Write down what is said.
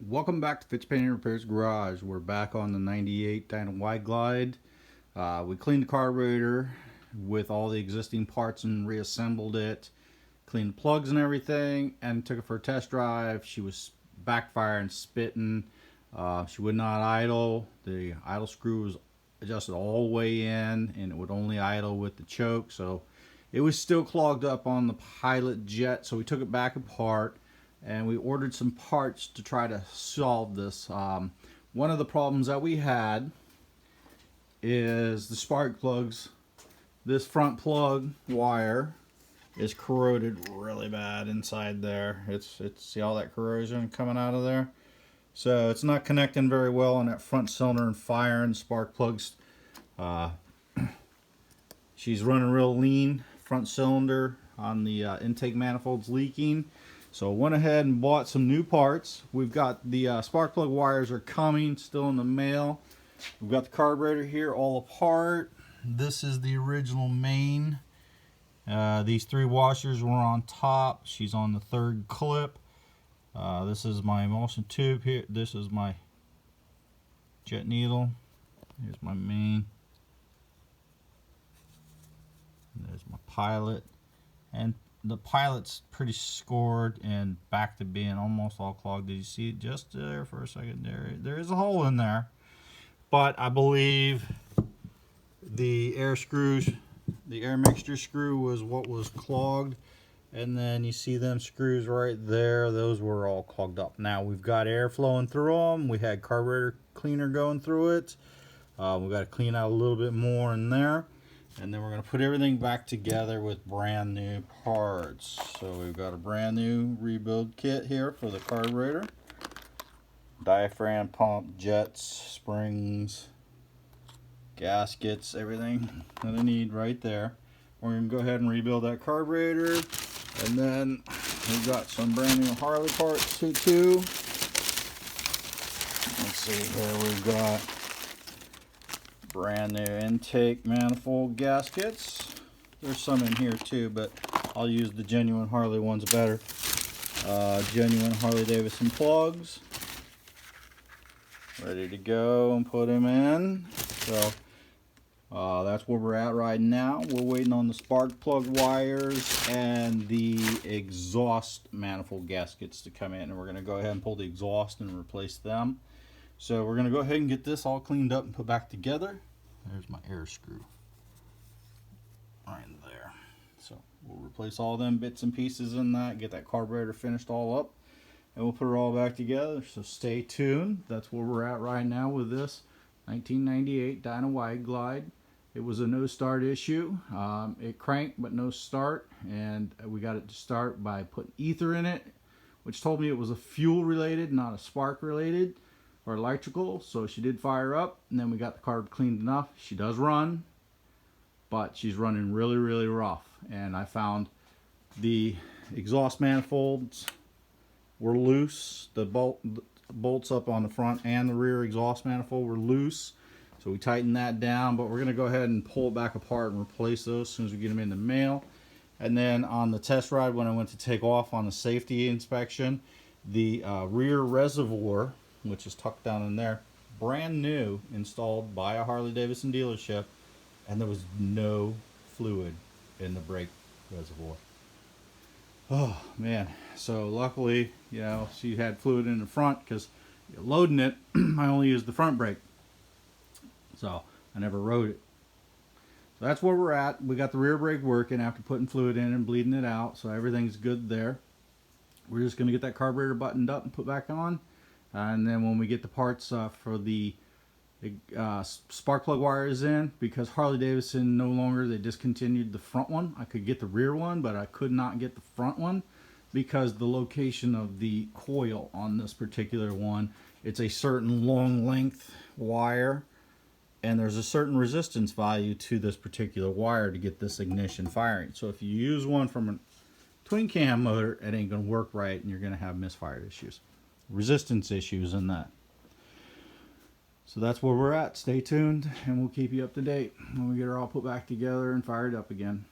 Welcome back to Fitz Painting Repairs Garage. We're back on the 98 Dyna Wide Glide. We cleaned the carburetor with all the existing parts and reassembled it. Cleaned the plugs and everything and took it for a test drive. She was backfiring, spitting. She would not idle. The idle screw was adjusted all the way in and it would only idle with the choke. So it was still clogged up on the pilot jet. So we took it back apart. And we ordered some parts to try to solve this. One of the problems that we had is the spark plugs. This front plug wire is corroded really bad inside there. It's see all that corrosion coming out of there? So it's not connecting very well on that front cylinder and firing. Spark plugs, she's running real lean. Front cylinder on the intake manifold's leaking. So I went ahead and bought some new parts. We've got the spark plug wires are coming, still in the mail. We've got the carburetor here all apart. This is the original main. These three washers were on top. She's on the third clip. This is my emulsion tube here. This is my jet needle. Here's my main. And there's my pilot. And the pilot's pretty scored and back to being almost all clogged. Did you see it just there for a second? There is a hole in there, but I believe the air screws, the air mixture screw was what was clogged, and then you see them screws right there, those were all clogged up. Now we've got air flowing through them. We had carburetor cleaner going through it. We've got to clean out a little bit more in there. And then we're going to put everything back together with brand new parts. So we've got a brand new rebuild kit here for the carburetor. Diaphragm, pump, jets, springs, gaskets, everything that I need right there. We're going to go ahead and rebuild that carburetor. And then we've got some brand new Harley parts too. Let's see here, we've got brand new intake manifold gaskets. There's some in here too, but I'll use the genuine Harley ones better. Genuine Harley Davidson plugs. Ready to go and put them in. So that's where we're at right now. We're waiting on the spark plug wires and the exhaust manifold gaskets to come in. And we're going to go ahead and pull the exhaust and replace them. So we're going to go ahead and get this all cleaned up and put back together. There's my air screw right there. So we'll replace all them bits and pieces in that, get that carburetor finished all up, and we'll put it all back together. So stay tuned. That's where we're at right now with this 1998 Dyna Wide Glide. It was a no start issue. It cranked but no start, and we got it to start by putting ether in it, which told me it was a fuel related, not a spark related or electrical. So she did fire up, and then we got the carb cleaned enough. She does run, but she's running really rough. And I found the exhaust manifolds were loose. The bolts up on the front and the rear exhaust manifold were loose, so we tightened that down. But we're going to go ahead and pull it back apart and replace those as soon as we get them in the mail. And then on the test ride, when I went to take off on the safety inspection, the rear reservoir, which is tucked down in there, brand new, installed by a Harley Davidson dealership, and there was no fluid in the brake reservoir. Oh man, so luckily, you know, she had fluid in the front, because loading it I only used the front brake, so I never rode it. So that's where we're at. We got the rear brake working after putting fluid in and bleeding it out, so everything's good there. We're just going to get that carburetor buttoned up and put back on. And then when we get the parts for the spark plug wires in, because Harley Davidson no longer, they discontinued the front one. I could get the rear one, but I could not get the front one because the location of the coil on this particular one, it's a certain long length wire, and there's a certain resistance value to this particular wire to get this ignition firing. So if you use one from a twin cam motor, it ain't going to work right, and you're going to have misfire issues, resistance issues in that. So that's where we're at. Stay tuned, and we'll keep you up to date when we get her all put back together and fired up again.